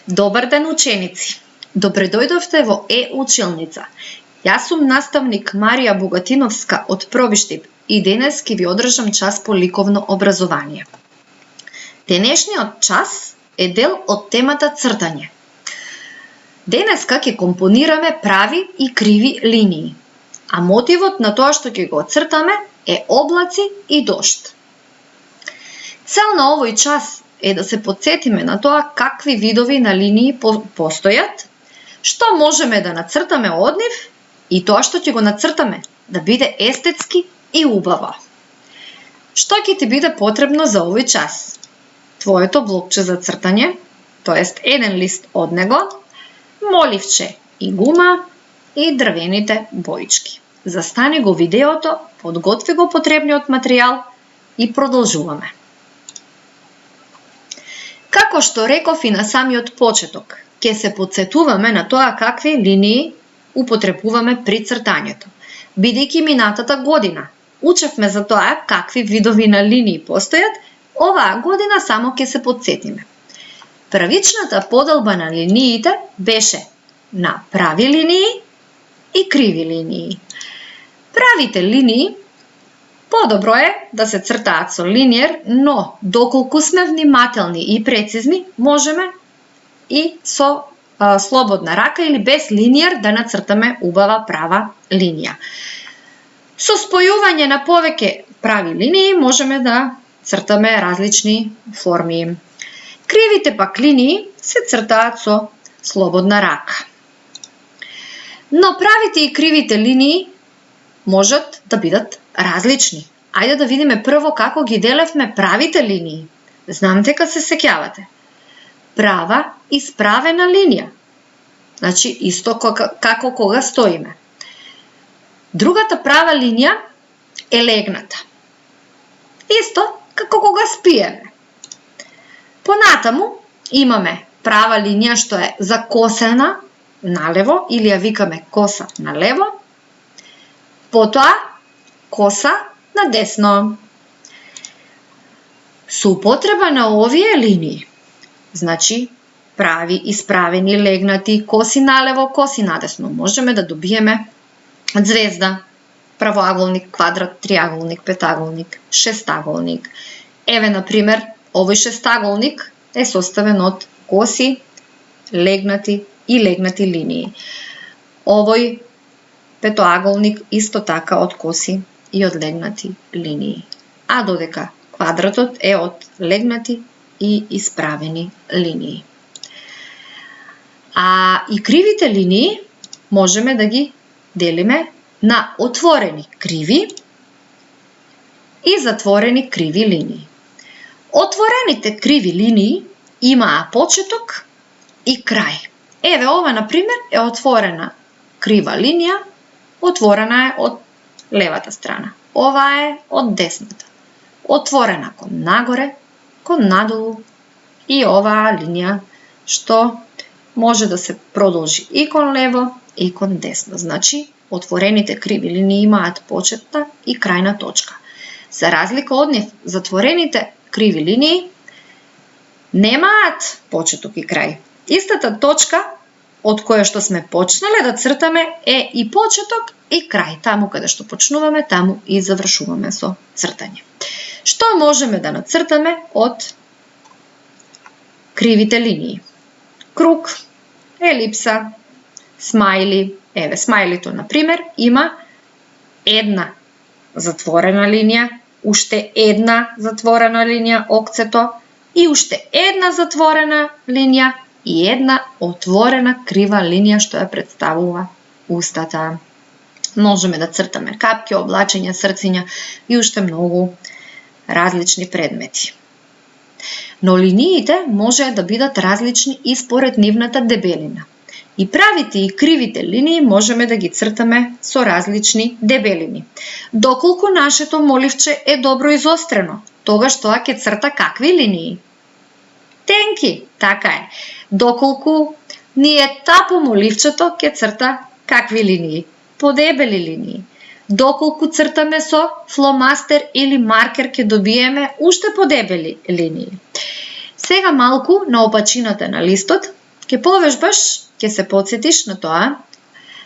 Добар ден, ученици! Добре дојдовте во Е-училница. Јас сум наставник Марија Богатиновска од Пробиштип и денес ќе ви одржам час по ликовно образование. Денешниот час е дел од темата цртање. Денеска ќе компонираме прави и криви линии, а мотивот на тоа што ќе го цртаме е облаци и дожд. Цел на овој час е да се потсетиме на тоа какви видови на линии постојат, што можеме да нацртаме од нив и тоа што ќе го нацртаме да биде естетски и убаво. Што ќе ти биде потребно за овој час? Твоето блокче за цртање, тоест еден лист од него, моливче и гума и дрвените боички. Застани го видеото, подготви го потребниот материјал и продолжуваме. Како што реков и на самиот почеток, ќе се потсетуваме на тоа какви линии употребуваме при цртањето. Бидејќи минатата година учевме за тоа какви видови на линии постојат, оваа година само ќе се потсетиме. Првичната поделба на линиите беше на прави линии и криви линии. Правите линии подобро е да се цртаат со линиер, но доколку сме внимателни и прецизни, можеме и со слободна рака или без линиер да нацртаме убава права линија. Со спојување на повеќе прави линии можеме да цртаме различни форми. Кривите пак линии се цртаат со слободна рака. Но правите и кривите линии можат да бидат различни. Ајде да видиме прво како ги делевме правите линии. Знам дека се сеќавате. Права и справена линија. Значи, исто како кога стоиме. Другата права линија е легната. Исто како кога спиеме. Понатаму имаме права линија што е закосена налево или ја викаме коса налево. Потоа коса на десно. Со употреба на овие линии, значи прави, исправени, легнати, коси налево, коси надесно, можеме да добиеме звезда, правоаголник, квадрат, триаголник, петаголник, шестаголник. Еве, например, овој шестаголник е составен од коси, легнати и легнати линии. Овој петоаголник исто така од коси и од легнати линии. А додека квадратот е од легнати и исправени линии. А и кривите линии можеме да ги делиме на отворени криви и затворени криви линии. Отворените криви линии имаа почеток и крај. Еве ова, например, е отворена крива линија, отворена е од левата страна. Ова е од десната. Отворена кон нагоре, кон надолу и оваа линија што може да се продолжи и кон лево и кон десно. Значи, отворените криви линии имаат почетна и крајна точка. За разлика од нив, затворените криви линии немаат почеток и крај. Истата точка од која што сме почнале да цртаме е и почеток и крај. Таму каде што почнуваме, таму и завршуваме со цртање. Што можеме да нацртаме од кривите линии? Круг, елипса, смајли. Еве, смајлито, например, има една затворена линија, уште една затворена линија, окцето, и уште една затворена линија и една отворена крива линија што ја представува устата. Можеме да цртаме капки, облачења, срциња и уште многу различни предмети. Но линиите може да бидат различни и според нивната дебелина. И правите и кривите линии можеме да ги цртаме со различни дебелини. Доколку нашето моливче е добро изострено, тогаш тоа ќе црта какви линии? Тенки, така е. Доколку ни е тапо моливчето, ќе црта какви линии? Подебели линии. Доколку цртаме со фломастер или маркер, ќе добиеме уште подебели линии. Сега малку на опачината на листот ќе повежбаш, ќе се потсетиш на тоа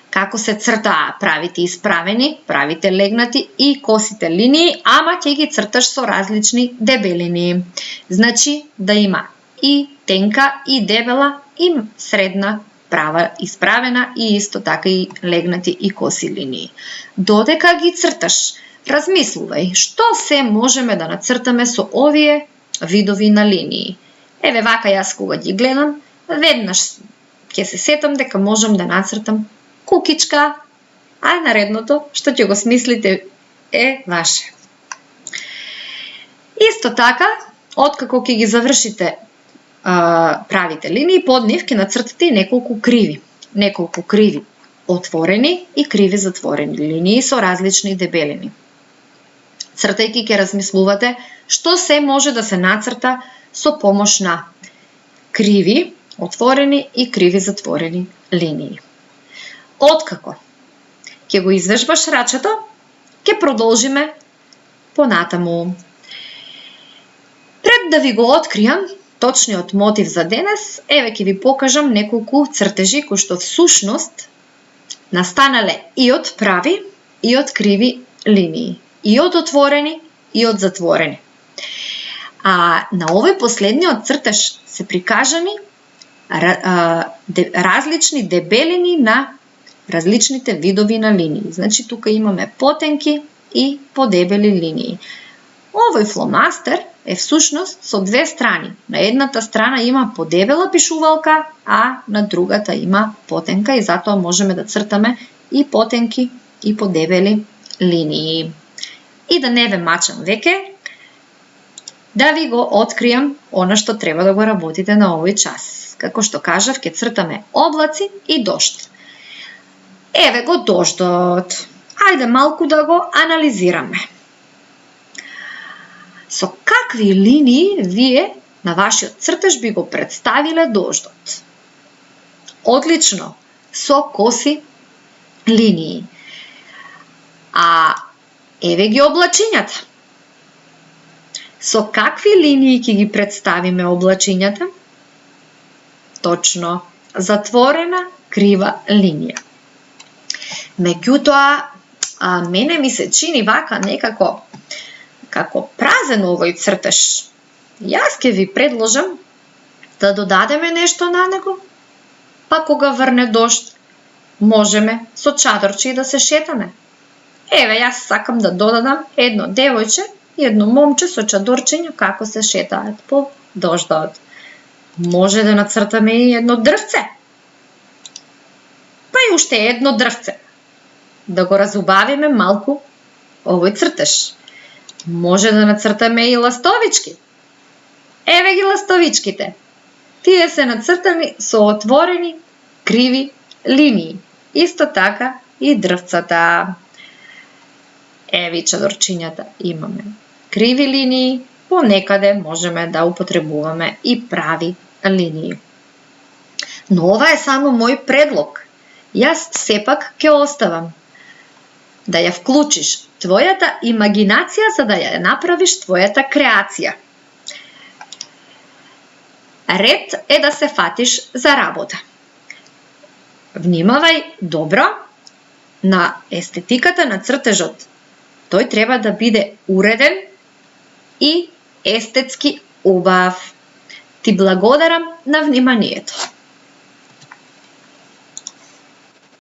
како се цртаа правите исправени, правите легнати и косите линии, ама ќе ги црташ со различни дебелини. Значи да има и тенка, и дебела, и средна права исправена и исто така и легнати и коси линии. Додека ги црташ, размислувај што се можеме да нацртаме со овие видови на линии. Еве вака јас кога ги гледам, веднаш ќе се сетам дека можам да нацртам кукичка, а наредното што ќе го смислите е ваше. Исто така, откако ќе ги завршите правите линии, под нив ќе нацртате и неколку криви отворени и криви затворени линии со различни дебелини. Цртајќи ќе размислувате што се може да се нацрта со помош на криви отворени и криви затворени линии. Откако ќе го извежбаш рачето, ќе продолжиме понатаму. Пред да ви го откријам точниот мотив за денес, еве ќе ви покажам неколку цртежи кои што всушност настанале и од прави и од криви линии, и од отворени и од затворени. А на овој последниот цртеж се прикажани различни дебелини на различните видови на линии. Значи тука имаме потенки и подебели линии. Овој фломастер е всушност со две страни. На едната страна има подебела пишувалка, а на другата има потенка и затоа можеме да цртаме и потенки и подебели линии. И да не ве мачам веќе, да ви го откријам она што треба да го работите на овој час. Како што кажав, ќе цртаме облаци и дожд. Еве го дождот. Ајде малку да го анализираме. Со какви линии вие на вашиот цртеж би го представиле дождот? Одлично, со коси линии. А еве ги облачињата. Со какви линии ќе ги представиме облачињата? Точно, затворена крива линија. Меѓутоа, мене ми се чини вака некако како празен овој цртеж. Јас ќе ви предложам да додадеме нешто на него, па кога врне дожд, можеме со чадорче и да се шетаме. Еве, јас сакам да додадам едно девојче и едно момче со чадорчења како се шетаат по дождот. Може да нацртаме и едно дрвце. Па и уште едно дрвце. Да го разубавиме малку овој цртеж. Може да нацртаме и ластовички. Еве ги ластовичките. Тие се нацртани со отворени криви линии. Исто така и дрвцата. Еве чадорчињата имаме криви линии, понекаде можеме да употребуваме и прави линии. Но ова е само мој предлог. Јас сепак ќе оставам да ја вклучиш твојата имагинација за да ја направиш твојата креација. Ред е да се фатиш за работа. Внимавај добро на естетиката на цртежот. Тој треба да биде уреден и естетски убав. Ти благодарам на вниманието.